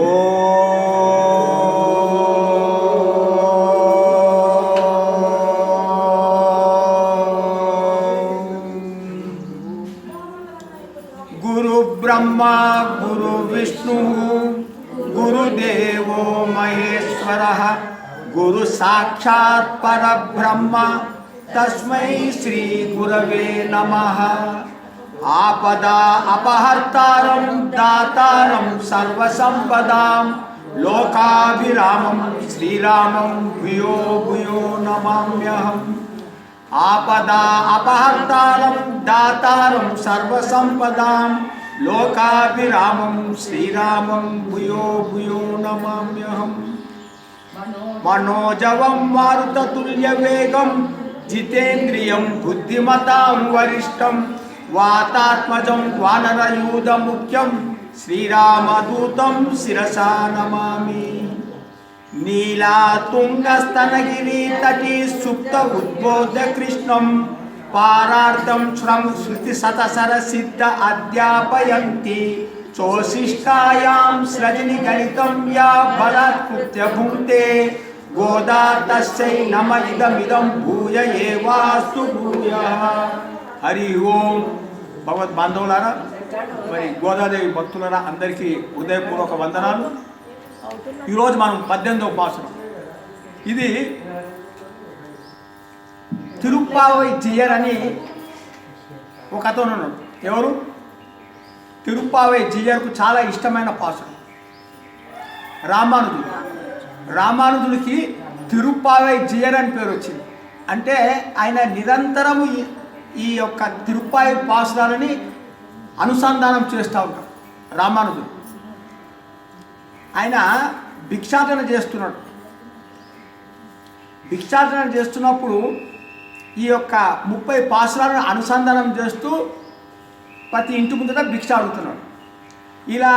गुरु ब्रह्मा गुरु विष्णु गुरुदेवो महेश्वरः गुरु साक्षात् परब्रह्म तस्मै श्री गुरवे नमः। आपदा अपहर्तारं दातारं सर्वसंपदां लोकाभिरामं श्रीरामं भूयो भूयो नमाम्यहम्। आपदा अपहर्तारं दातारं सर्वसंपदां लोकाभिरामं श्रीरामं भूयो भूयो नमाम्यहम्। मनोजवं मारुततुल्यवेगं जितेन्द्रियं बुद्धिमतां वरिष्ठं वातात्मजं वानरयूथमुख्यं श्रीरामदूतं शिरसा नमामि। नीलातुङ्गस्तनगिरितटी सुप्त उद्बोध्य कृष्णं पारार्धं श्रुतिशतसरसिद्ध अध्यापयन्ति चोशिष्टायां सृजनिगणितं या बलात्कृत्य भुङ्क्ते गोदा तस्यै नम इदमिदं भूय एवास्तु भूयः। हरि ओम। భగవద్ బాంధవులారా, మరి గోదాదేవి భక్తులారా, అందరికీ హృదయపూర్వక వందనాలు. ఈరోజు మనం 18వ పాసురం. ఇది తిరుప్పావై జియర్ అని ఒక అతను ఉన్నాడు. ఎవరు? తిరుప్పావై జియర్కు చాలా ఇష్టమైన పాసురం. రామానుజుడు. రామానుజుడికి తిరుప్పావై జియర్ అని పేరు వచ్చింది. అంటే ఆయన నిరంతరము ఈ యొక్క తిరుప్పాయి పాసురాలని అనుసంధానం చేస్తూ ఉంటాడు రామానుజుడు. ఆయన భిక్షాటన చేస్తున్నాడు. భిక్షాటన చేస్తున్నప్పుడు ఈ యొక్క 30 పాసురాలను అనుసంధానం చేస్తూ ప్రతి ఇంటి ముందట భిక్ష అడుగుతున్నాడు. ఇలా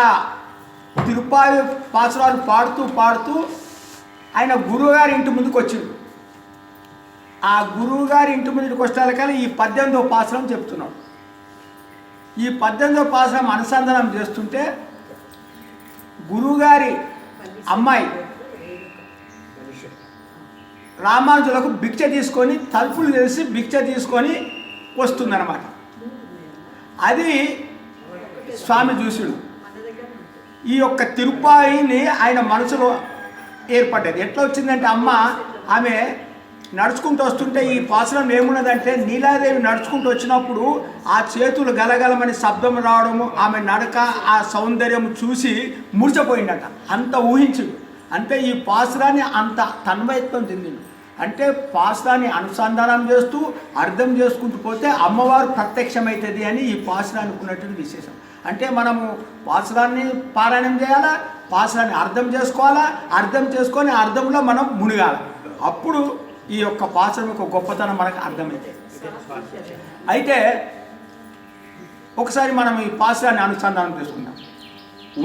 తిరుప్పాయి పాసురాలు పాడుతూ పాడుతూ ఆయన గురువుగారి ఇంటి ముందుకు వచ్చింది. ఆ గురువుగారి ఇంటి ముందుకు వచ్చేకల్లా ఈ 18వ పాసురం చెప్తున్నాడు. ఈ 18వ పాసురం అనుసంధానం చేస్తుంటే గురువుగారి అమ్మాయి రామానుజులకు భిక్ష తీసుకొని తలుపులు తెలిసి భిక్ష తీసుకొని వస్తుందన్నమాట. అది స్వామి చూసుడు. ఈ యొక్క తిరుప్పాయిని ఆయన మనసులో ఏర్పడ్డది. ఎట్లా వచ్చిందంటే ఆమె నడుచుకుంటూ వస్తుంటే ఈ పాసురం ఏమున్నదంటే నీలాదేవి నడుచుకుంటూ వచ్చినప్పుడు ఆ చేతులు గలగలమని శబ్దం రావడము, ఆమె నడక, ఆ సౌందర్యం చూసి మురిచపోయిందట. అంత ఊహించుడు. అంటే ఈ పాసురాన్ని అంత తన్మయత్వం చెందింది. అంటే పాసురాన్ని అనుసంధానం చేస్తూ అర్థం చేసుకుంటూ పోతే అమ్మవారు ప్రత్యక్షమవుతుంది అని ఈ పాసురాన్ని ఉన్నటువంటి విశేషం. అంటే మనము పాసురాన్ని పారాయణం చేయాలా, పాసురాన్ని అర్థం చేసుకోవాలా, అర్థం చేసుకొని అర్థంలో మనం మునిగాలి. అప్పుడు ఈ యొక్క పాసురం యొక్క గొప్పతనం మనకు అర్థమైంది. అయితే ఒకసారి మనం ఈ పాసురాన్ని అనుసంధానం చేసుకుందాం.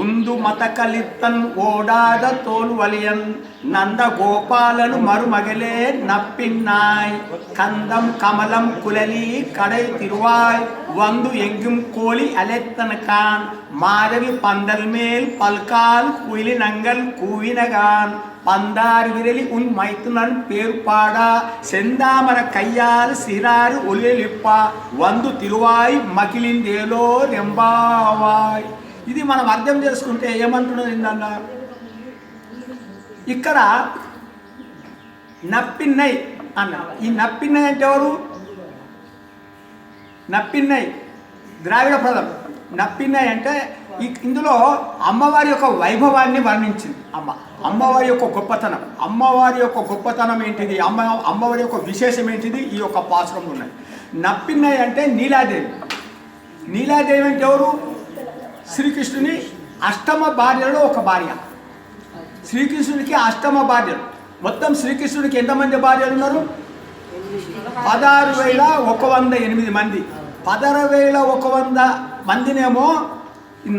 ఉందు మత కలిత్తన్ ఓడాద తోలు వలియన్ నంద గోపాలను మరుమగలే నప్పిన్నాయ్ కందం కమలం కులలి కడై తిరువాయ్ వందు ఎంగిం కోలి అలెత్తన కాన్ మారవి పందల్ మేల్ పల్కాల్ కుయిలి నంగల్ కూవినగాన్ పందారు విరలి ఉన్ మైతునన్ పేరు పాడా సెందామర కయ్యాలు సిరారు ఒలిలిప్ప వందు తిరువాయ్ మకిలిందేలో రెంబావాయ్. ఇది మనం అర్థం చేసుకుంటే ఏమంటున్నది ఏంటన్నా, ఇక్కడ నప్పిన్నై అన్న. ఈ నప్పిన్నై అంటే ఎవరు? నప్పిన్నై ద్రావిడ పదం. నప్పిన్నై అంటే ఇందులో అమ్మవారి యొక్క వైభవాన్ని వర్ణించింది. అమ్మవారి యొక్క గొప్పతనం. అమ్మవారి యొక్క గొప్పతనం ఏంటిది, అమ్మవారి యొక్క విశేషం ఏంటిది ఈ యొక్క పాసురంలో ఉన్నాయి. నప్పిన్నై అంటే నీలాదేవి. నీలాదేవి అంటే ఎవరు? శ్రీకృష్ణుని అష్టమ భార్యలో ఒక భార్య. శ్రీకృష్ణునికి అష్టమ భార్యలు. మొత్తం శ్రీకృష్ణుడికి ఎంతమంది భార్యలు ఉన్నారు? 16,108 మంది. 16,100 మందినేమో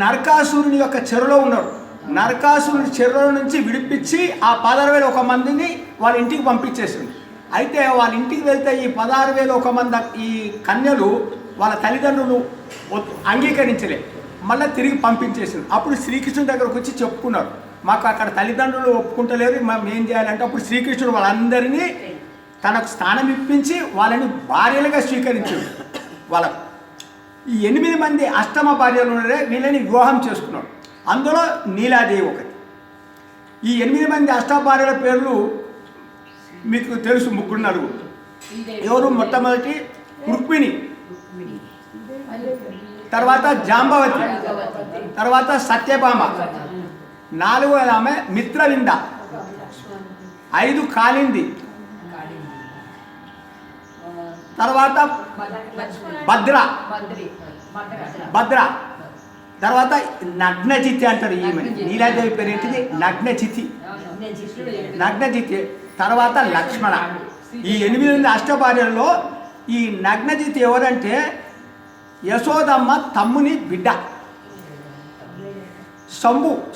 నరకాసురుని యొక్క చెరలో ఉన్నాడు. నరకాసురుని చెరలో నుంచి విడిపించి ఆ 16,001 మందిని వాళ్ళ ఇంటికి పంపించేసింది. అయితే వాళ్ళ ఇంటికి వెళ్తే ఈ 16,001 మంది ఈ కన్యలు వాళ్ళ తల్లిదండ్రులు అంగీకరించలే, మళ్ళీ తిరిగి పంపించేసింది. అప్పుడు శ్రీకృష్ణుని దగ్గరకు వచ్చి చెప్పుకున్నారు, మాకు అక్కడ తల్లిదండ్రులు ఒప్పుకుంటలేరు, మేము ఏం చేయాలంటే అప్పుడు శ్రీకృష్ణుడు వాళ్ళందరినీ తనకు స్థానం ఇప్పించి వాళ్ళని భార్యలుగా స్వీకరించాడు. వాళ్ళకు ఈ 8 మంది అష్టమ భార్యలు ఉన్నారే వీళ్ళని వివాహం చేసుకున్నాడు. అందులో నీలాదేవి ఒకటి. ఈ 8 మంది అష్టమ భార్యల పేర్లు మీకు తెలుసు, 3 ఎవరు? మొట్టమొదటి రుక్మిణి, తర్వాత జాంబవతి, తర్వాత సత్యభామ, 4వ ఆమె మిత్రవింద, 5 కాళింది, తర్వాత భద్ర, తర్వాత నగ్నజితి అంటారు. ఈమె నీలాదేవి పేరు ఏంటిది? నగ్నజితి. తర్వాత లక్ష్మణ. ఈ 8 మంది అష్టభార్యల్లో ఈ నగ్నజితి ఎవరంటే యశోదమ్మ తమ్ముని బిడ్డ,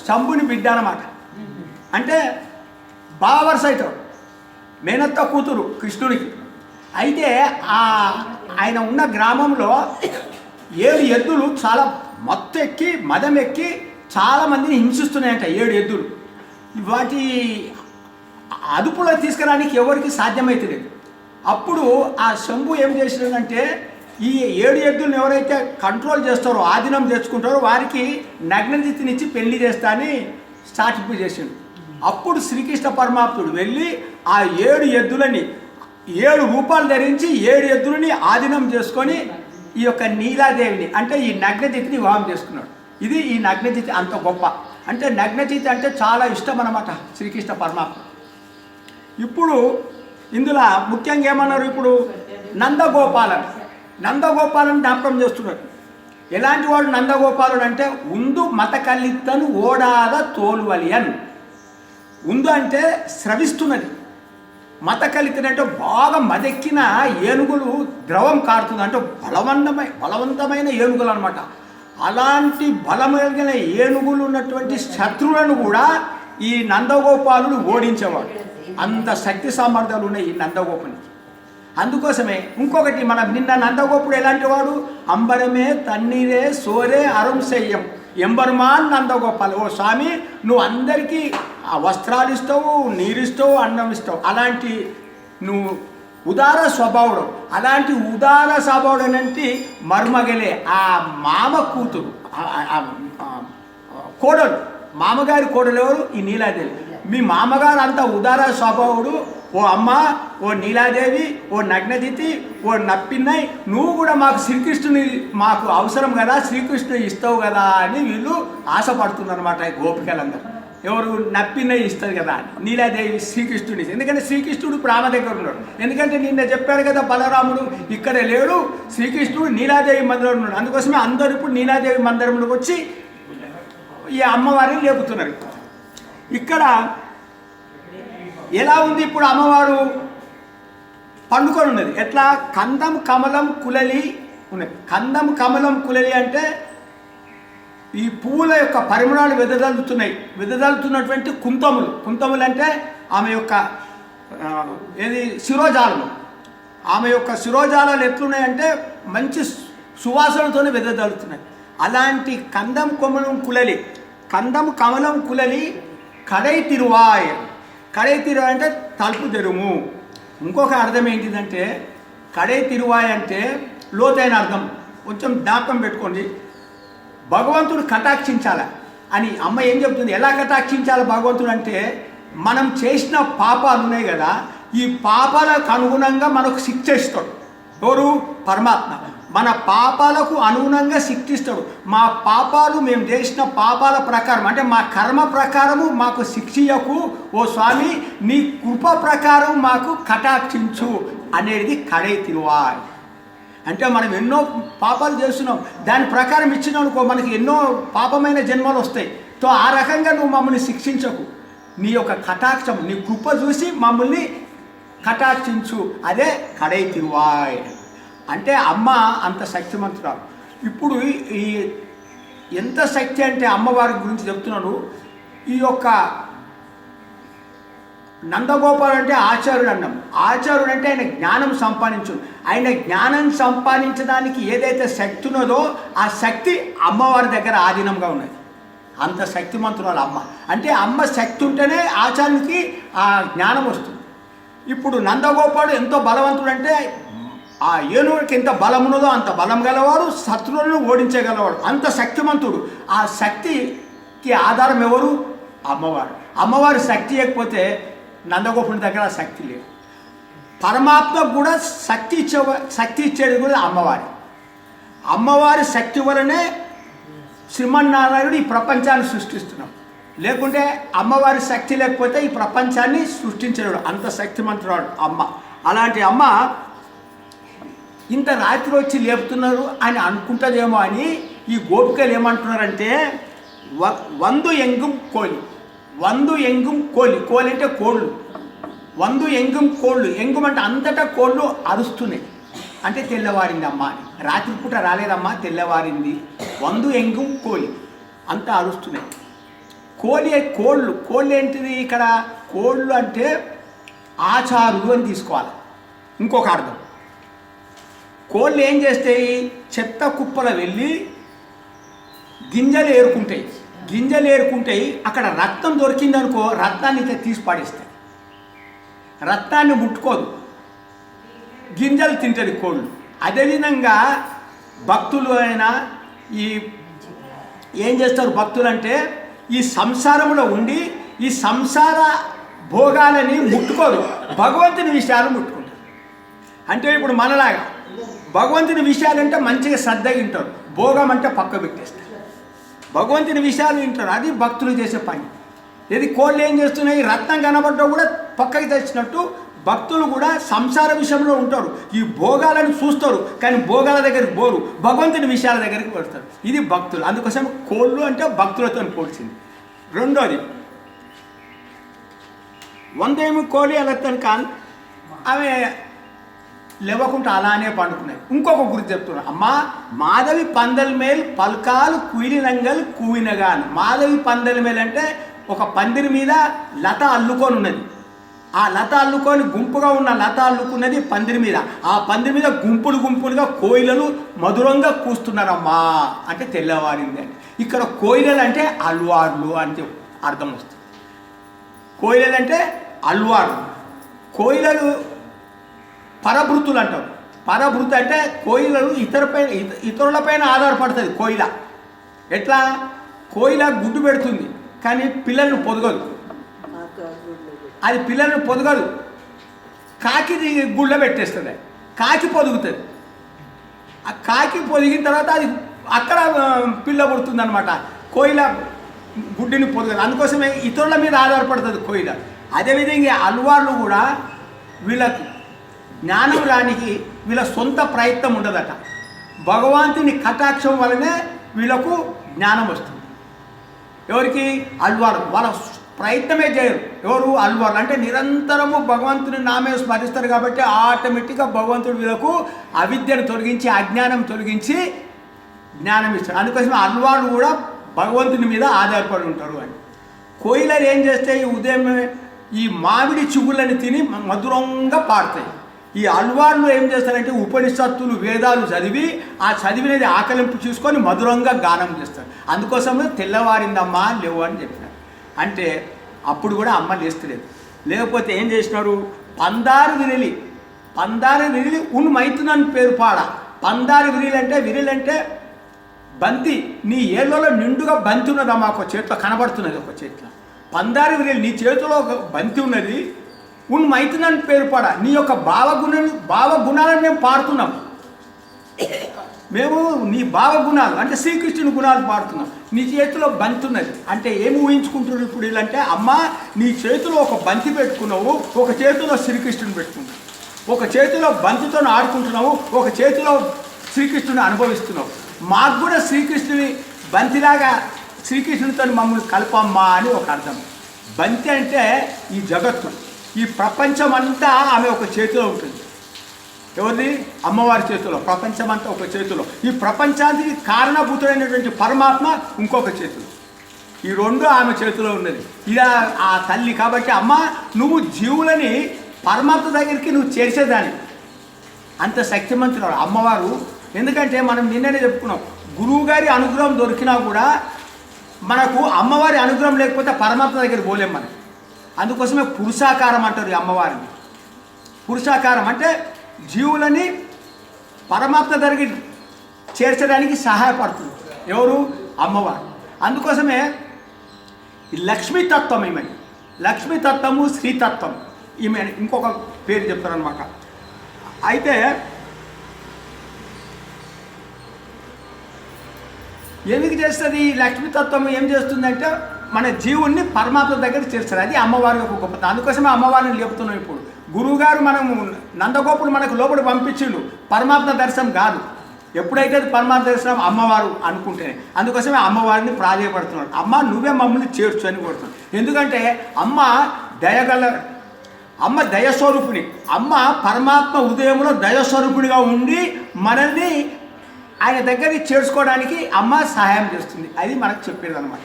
శంభుని బిడ్డ అన్నమాట. అంటే బావర్సైట్ మేనత్త కూతురు కృష్ణుడికి. అయితే ఆయన ఉన్న గ్రామంలో 7 ఎద్దులు చాలా మదం ఎక్కి చాలామందిని హింసిస్తున్నాయంట. 7 ఎద్దులు. వాటి అదుపులో తీసుకురానికి ఎవరికి సాధ్యమైతలేదు. అప్పుడు ఆ శంభు ఏం చేసినాడంటే ఈ 7 ఎద్దులను ఎవరైతే కంట్రోల్ చేస్తారో, ఆధీనం తెచ్చుకుంటారో వారికి నగ్నజితినిచ్చి పెళ్లి చేస్తా అని స్టార్టింగ్ చేసిండు. అప్పుడు శ్రీకృష్ణ పరమాత్ముడు వెళ్ళి ఆ 7 ఎద్దులని 7 రూపాలు ధరించి 7 ఎద్దులని ఆధీనం చేసుకొని ఈ యొక్క నీలాదేవిని అంటే ఈ నగ్నజితిని వివాహం చేసుకున్నాడు. ఇది ఈ నగ్నజితి అంత గొప్ప. అంటే నగ్నజితి అంటే చాలా ఇష్టం అన్నమాట శ్రీకృష్ణ పరమాత్మ. ఇప్పుడు ఇందులో ముఖ్యంగా ఏమన్నారు? ఇప్పుడు నందగోపాలను జ్ఞాపకం చేస్తున్నారు. ఎలాంటి వాడు నందగోపాలుడు అంటే ఉందు మత కల్లిత్తను ఓడాద తోలువలియన్. ఉందు అంటే స్రవిస్తున్నది, మత కలితనంటే బాగా మదెక్కిన ఏనుగులు ద్రవం కారుతుంది, అంటే బలవంతమైన ఏనుగులు అనమాట. అలాంటి బలం కలిగిన ఏనుగులు ఉన్నటువంటి శత్రువులను కూడా ఈ నందగోపాలుడు ఓడించేవాడు. అంత శక్తి సామర్థ్యాలు ఉన్నాయి ఈ నందగోపునికి. అందుకోసమే ఇంకొకటి, మన నిన్న నందగోపుడు ఎలాంటి వాడు? అంబరమే తన్నీరే సోరే అరుం శయ్యం ఎంబర్మాన్ నందగోపాల్. ఓ స్వామి, నువ్వు అందరికీ వస్త్రాలు ఇస్తావు, నీరు ఇస్తావు, అన్నం ఇస్తావు. అలాంటి నువ్వు ఉదార స్వభావుడు. అలాంటి ఉదార స్వభావుడు అంటే మర్మగలే ఆ మామ కూతురు, కోడలు, మామగారి కోడలు ఎవరు? ఈ నీలాదేవి. మీ మామగారు అంత ఉదార స్వభావుడు. ఓ అమ్మ, ఓ నీలాదేవి, ఓ నగ్నజితి, ఓ నప్పిన్నై, నువ్వు కూడా మాకు శ్రీకృష్ణుని మాకు అవసరం కదా, శ్రీకృష్ణుని ఇస్తావు కదా అని వీళ్ళు ఆశపడుతుందన్నమాట గోపికలందరూ. ఎవరు? నప్పిన్నై ఇస్తుంది కదా అని నీలాదేవి శ్రీకృష్ణుని. ఎందుకంటే శ్రీకృష్ణుడు ప్రాణ దగ్గర ఉన్నాడు. ఎందుకంటే నిన్న చెప్పాడు కదా బలరాముడు ఇక్కడే లేడు, శ్రీకృష్ణుడు నీలాదేవి మందిరంలో ఉన్నాడు. అందుకోసమే అందరూ ఇప్పుడు నీలాదేవి మందిరంలోకి వచ్చి ఈ అమ్మవారిని లేపుతున్నారు. ఇక్కడ ఎలా ఉంది? ఇప్పుడు అమ్మవారు పండుకొని ఉన్నది. ఎట్లా? కందం కమలం కులలి ఉన్నది. కందం కమలం కులలి అంటే ఈ పువ్వుల యొక్క పరిమళాలు వెదజల్లుతున్నటువంటి కుంతములు అంటే ఆమె యొక్క శిరోజాలము. ఆమె యొక్క శిరోజాలాలు ఎట్లున్నాయంటే మంచి సువాసనతోనే వెదజల్లుతున్నాయి. అలాంటి కందం కమలం కులలి కడై తిరువాయ్. కడై తిరువాయ్ అంటే తలుపు తెరుము. ఇంకొక అర్థం ఏంటిదంటే కడై తిరువాయ్ అంటే లోతైన అర్థం. కొంచెం జ్ఞాపకం పెట్టుకోండి. భగవంతుడు కటాక్షించాల అని అమ్మ ఏం చెప్తుంది? ఎలా కటాక్షించాలి భగవంతుడు అంటే, మనం చేసిన పాపాలు ఉన్నాయి కదా, ఈ పాపాలకు అనుగుణంగా మనకు శిక్ష ఇస్తాడు. ఎవరు? పరమాత్మ. మన పాపాలకు అనుగుణంగా శిక్షిస్తాడు. మా పాపాలు, మేము చేసిన పాపాల ప్రకారం అంటే మా కర్మ ప్రకారము మాకు శిక్షయకు ఓ స్వామి, నీ కృప ప్రకారం మాకు కటాక్షించు అనేది కడై తిరువాయ్. అంటే మనం ఎన్నో పాపాలు చేస్తున్నాం, దాని ప్రకారం ఇచ్చినానుకో మనకి ఎన్నో పాపమైన జన్మలు వస్తాయి. సో ఆ రకంగా నువ్వు మమ్మల్ని శిక్షించకు, నీ యొక్క కటాక్షం, నీ కృప చూసి మమ్మల్ని కటాక్షించు, అదే కడై తిరువాయ్. అంటే అమ్మ అంత శక్తిమంతురాలు. ఇప్పుడు ఈ ఎంత శక్తి అంటే అమ్మవారి గురించి చెప్తున్నాడు. ఈ యొక్క నందగోపాల్ అంటే ఆచార్యుడు అన్నాం. ఆచార్యుడు అంటే ఆయన జ్ఞానం సంపాదించు. ఆయన జ్ఞానం సంపాదించడానికి ఏదైతే శక్తి ఉన్నదో ఆ శక్తి అమ్మవారి దగ్గర ఆధీనంగా ఉన్నది. అంత శక్తిమంతురాలు అమ్మ. అంటే అమ్మ శక్తి ఉంటేనే ఆచార్యునికి ఆ జ్ఞానం వస్తుంది. ఇప్పుడు నందగోపాడు ఎంతో బలవంతుడు అంటే ఆ ఏనుగుడికి ఎంత బలం ఉన్నదో అంత బలం గలవాడు, శత్రువులను ఓడించగలవాడు, అంత శక్తిమంతుడు. ఆ శక్తికి ఆధారం ఎవరు? అమ్మవారు. అమ్మవారి శక్తి లేకపోతే నందగోపుని దగ్గర శక్తి లేదు. పరమాత్మకు కూడా శక్తి ఇచ్చేది కూడా అమ్మవారి. అమ్మవారి శక్తి వలనే శ్రీమన్నారాయణుడు ఈ ప్రపంచాన్ని సృష్టిస్తున్నాం. లేకుంటే అమ్మవారి శక్తి లేకపోతే ఈ ప్రపంచాన్ని సృష్టించలేడు, అంత శక్తిమంతురాడు అమ్మ. అలాంటి అమ్మ ఇంత రాత్రి వచ్చి లేపుతున్నారు అని అనుకుంటుందేమో అని ఈ గోపికలు ఏమంటున్నారంటే వందు ఎంగుం కోలి, వందు ఎంగుం కోలి, కోలి అంటే కోళ్ళు, వందు ఎంగుం కోళ్ళు, ఎంగుం అంటే అంతటా కోళ్ళు అరుస్తున్నాయి. అంటే తెల్లవారింది అమ్మ అని. రాత్రిపూట రాలేదమ్మా, తెల్లవారింది. వందు ఎంగుం కోలి, అంతా అరుస్తున్నాయి. కోళ్ళు కోళ్ళు ఏంటిది ఇక్కడ? కోళ్ళు అంటే ఆచారులు అని తీసుకోవాలి. ఇంకొక అర్థం, కోళ్ళు ఏం చేస్తాయి? చెత్త కుప్పలు వెళ్ళి గింజలు ఏరుకుంటాయి. అక్కడ రక్తం దొరికిందనుకో, రక్తాన్ని తీసి పడేస్తాయి. రక్తాన్ని ముట్టుకోదు, గింజలు తింటుంది కోళ్ళు. అదేవిధంగా భక్తులు అయినా ఏం చేస్తారు? భక్తులు అంటే ఈ సంసారంలో ఉండి ఈ సంసార భోగాలని ముట్టుకోరు, భగవంతుని విషయాలు ముట్టుకుంటారు. అంటే ఇప్పుడు మనలాగా భగవంతుని విషయాలంటే మంచిగా శ్రద్ధగా వింటారు, భోగం అంటే పక్క పెట్టేస్తారు. భగవంతుని విషయాలు వింటారు, అది భక్తులు చేసే పని. ఇది కోళ్ళు ఏం చేస్తున్నాయి? రత్నం కనబడ్డా కూడా పక్కకి తెచ్చినట్టు భక్తులు కూడా సంసార విషయంలో ఉంటారు, ఈ భోగాలను చూస్తారు, కానీ భోగాల దగ్గరికి పోరు, భగవంతుని విషయాల దగ్గరికి పడతారు. ఇది భక్తులు. అందుకోసం కోళ్ళు అంటే భక్తులతో పోల్చింది. రెండోది, వందేమి కోడి అలత్తను కాన్, ఆమె లేవకుండా అలానే పండుకున్నాయి. ఇంకొక గురించి చెప్తున్నా, అమ్మా మాధవి పందల మేల్ పల్కాలు కుయిలినంగల్ కూవినగాను. మాధవి పందల మేల్ అంటే ఒక పందిరి మీద లత అల్లుకొని ఉన్నది. ఆ లత అల్లుకొని గుంపుగా ఉన్న లత అల్లుకున్నది పందిరి మీద. ఆ పందిరి మీద గుంపులుగా కోయిలలు మధురంగా కూస్తున్నారమ్మా అంటే తెల్లవారింది అంటే. ఇక్కడ కోయిలలు అంటే అల్వార్లు అంటే అర్థం వస్తుంది. కోయిలలు అంటే అల్వార్లు. కోయిలలు పరభృతులు అంటారు. పరభృతి అంటే కోయిలలు ఇతరులపైన ఆధారపడుతుంది. కోయిల ఎట్లా? కోయిల గుడ్డు పెడుతుంది కానీ పిల్లలను పొదగదు. అది పిల్లలను పొదగదు, కాకి గుళ్ళ పెట్టేస్తుంది. కాకి పొదుగుతుంది. ఆ కాకి పొదిగిన తర్వాత అది అక్కడ పిల్ల పుడుతుంది అనమాట. కోయిల గుడ్డిని పొదగదు, అందుకోసమే ఇతరుల మీద ఆధారపడుతుంది కోయిల. అదేవిధంగా అల్వార్లు కూడా వీళ్ళకి జ్ఞానం రానికి వీళ్ళ సొంత ప్రయత్నం ఉండదట, భగవంతుని కటాక్షం వలనే వీళ్ళకు జ్ఞానం వస్తుంది. ఎవరికి? అల్వారు. వాళ్ళ ప్రయత్నమే చేయరు. ఎవరు? అల్వార్లు. అంటే నిరంతరము భగవంతుని నామే స్మరిస్తారు కాబట్టి ఆటోమేటిక్గా భగవంతుడు వీళ్ళకు అవిద్యను తొలగించి అజ్ఞానం తొలగించి జ్ఞానం ఇస్తాడు. అందుకోసం అల్వార్లు కూడా భగవంతుని మీద ఆధారపడి ఉంటారు అని. కోయిలలు ఏం చేస్తాయి? ఉదయం ఈ మామిడి చిగుళ్ళని తిని మధురంగా పాడతాయి. ఈ అల్వార్లు ఏం చేస్తారంటే ఉపనిషత్తులు వేదాలు చదివి ఆ చదివినది ఆకలింపు చూసుకొని మధురంగా గానం చేస్తారు. అందుకోసమే తెల్లవారిందమ్మా లేవు అని చెప్పినారు. అంటే అప్పుడు కూడా అమ్మ లేస్తలేదు. లేకపోతే ఏం చేసినారు? పందారు విరిలి ఉన్ మైతునని పేరు పాడ. పందారు విరిలి అంటే బంతి. నీ ఏళ్ళలో నిండుగా బంతి ఉన్నదమ్మా, ఒక చేతిలో కనబడుతున్నది. ఒక చేతిలో పందారు విరిలి, నీ చేతిలో ఒక బంతి ఉన్నది. ఉన్ మైతునని పేరు పాడ. నీ యొక్క భావగుణాలను మేము పాడుతున్నాం. మేము నీ భావగుణాలు అంటే శ్రీకృష్ణుని గుణాలు పాడుతున్నాం. నీ చేతిలో బంతి ఉన్నది అంటే ఏమి ఊహించుకుంటున్నారు ఇప్పుడు వీళ్ళంటే? అమ్మ నీ చేతిలో ఒక బంతి పెట్టుకున్నావు, ఒక చేతిలో శ్రీకృష్ణుని పెట్టుకున్నావు, ఒక చేతిలో బంతితో ఆడుకుంటున్నావు, ఒక చేతిలో శ్రీకృష్ణుని అనుభవిస్తున్నావు. మాకు కూడా శ్రీకృష్ణుని బంతిలాగా శ్రీకృష్ణునితో మమ్మల్ని కలపమ్మా అని ఒక అర్థం. బంతి అంటే ఈ జగత్తు, ఈ ప్రపంచం అంతా ఆమె ఒక చేతిలో ఉంటుంది. ఎవరిది? అమ్మవారి చేతిలో. ప్రపంచం అంతా ఒక చేతిలో. ఈ ప్రపంచానికి కారణభూతుడైనటువంటి పరమాత్మ ఇంకొక చేతిలో. ఈ రెండు ఆమె చేతిలో ఉన్నది. ఇలా ఆ తల్లి కాబట్టి అమ్మ నువ్వు జీవులని పరమాత్మ దగ్గరికి నువ్వు చేర్చేదాన్ని. అంత శక్తిమంతురాలు అమ్మవారు. ఎందుకంటే మనం నిన్ననే చెప్పుకున్నాం, గురువు గారి అనుగ్రహం దొరికినా కూడా మనకు అమ్మవారి అనుగ్రహం లేకపోతే పరమాత్మ దగ్గర పోలేం మనం. అందుకోసమే పురుషాకారం అంటారు ఈ అమ్మవారిని. పురుషాకారం అంటే జీవులని పరమాత్మ దగ్గరికి చేర్చడానికి సహాయపడుతుంది ఎవరు? అమ్మవారు. అందుకోసమే ఈ లక్ష్మీతత్వం ఈమె. లక్ష్మీతత్వము, శ్రీతత్వం ఈమె ఇంకొక పేరు చెప్తారనమాట. అయితే ఎందుకు చేస్తుంది ఈ లక్ష్మీతత్వం? ఏం చేస్తుందంటే మన జీవుణ్ణి పరమాత్మ దగ్గర చేస్తుంది. అది అమ్మవారి యొక్క గొప్పతనం. అందుకోసమే అమ్మవారిని లేపుతున్నాం. ఇప్పుడు గురువుగారు మనము నందగోపుడు మనకు లోపల పంపించిండు, పరమాత్మ దర్శనం కాదు. ఎప్పుడైతే పరమాత్మ దర్శనం అమ్మవారు అనుకుంటేనే. అందుకోసమే అమ్మవారిని ప్రాధేయపడుతున్నాడు. అమ్మ నువ్వే మమ్మల్ని చేర్చు అని కోరుతున్నాడు. ఎందుకంటే అమ్మ దయగల, అమ్మ దయస్వరూపిణి. అమ్మ పరమాత్మ ఉదయంలో దయస్వరూపిణిగా ఉండి మనల్ని ఆయన దగ్గరికి చేర్చుకోవడానికి అమ్మ సహాయం చేస్తుంది. అది మనకు చెప్పేది అనమాట.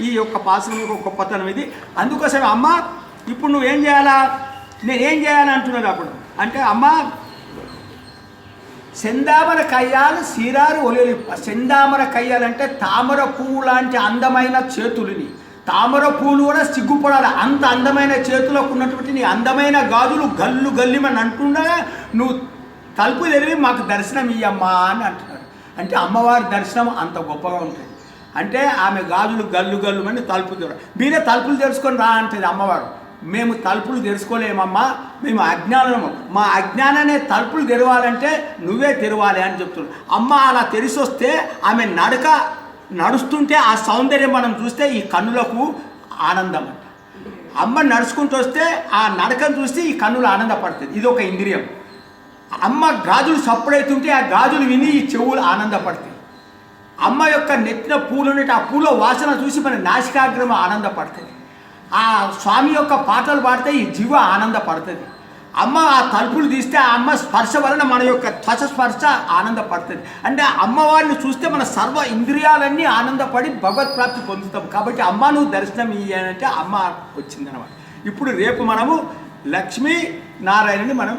ఈ యొక్క పాసనం యొక్క గొప్పతనం ఇది. అందుకోసమే అమ్మ ఇప్పుడు నువ్వేం చేయాలా, నేనేం చేయాలని అంటున్నాను. అప్పుడు అంటే అమ్మ సెందామర కయ్యాలు సీరారు ఒలిలిప్ప. సెందామర కయ్యాలంటే తామర పువ్వు లాంటి అందమైన చేతులని. తామర పువ్వులు కూడా సిగ్గుపడాలి, అంత అందమైన చేతులకు ఉన్నటువంటి నీ అందమైన గాజులు గల్లు గల్లిమని అంటుండగా నువ్వు తలుపు తెరివి మాకు దర్శనం ఇయ్యమ్మా అని అంటున్నాడు. అంటే అమ్మవారి దర్శనం అంత గొప్పగా ఉంటుంది. అంటే ఆమె గాజులు గల్లు గల్లుమని తలుపు తెర, మీరే తలుపులు తెరుచుకొని రా అంటుంది అమ్మవారు. మేము తలుపులు తెరుచుకోలేమమ్మా, మేము అజ్ఞానము, మా అజ్ఞానాన్ని తలుపులు తెరవాలంటే నువ్వే తెరవాలి అని చెప్తున్నాడు. అమ్మ అలా తెరిచి వస్తే ఆమె నడుస్తుంటే ఆ సౌందర్యం మనం చూస్తే ఈ కన్నులకు ఆనందం అంట. అమ్మ నడుచుకుంటూ వస్తే ఆ నడకను చూస్తే ఈ కన్నులు ఆనందపడుతుంది. ఇది ఒక ఇంద్రియం. అమ్మ గాజులు సప్పుడైతుంటే ఆ గాజులు విని ఈ చెవులు ఆనందపడతాయి. అమ్మ యొక్క నెత్తిన పూలు ఉన్నట్టు ఆ పూల వాసన చూసి మన నాసికాగ్రహం ఆనందపడుతుంది. ఆ స్వామి యొక్క పాటలు పాడితే ఈ జీవ ఆనందపడుతుంది. అమ్మ ఆ తలుపులు తీస్తే ఆ అమ్మ స్పర్శ వలన మన యొక్క త్వచ స్పర్శ ఆనందపడుతుంది. అంటే అమ్మవారిని చూస్తే మన సర్వ ఇంద్రియాలన్నీ ఆనందపడి భగవత్ ప్రాప్తి పొందుతాం. కాబట్టి అమ్మ నువ్వు దర్శనం ఇయ్యానంటే అమ్మ వచ్చిందనమాట. ఇప్పుడు రేపు మనము లక్ష్మీ నారాయణని మనం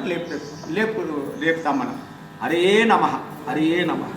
లేపుతాం మనం. హరే నమః, హరే నమః.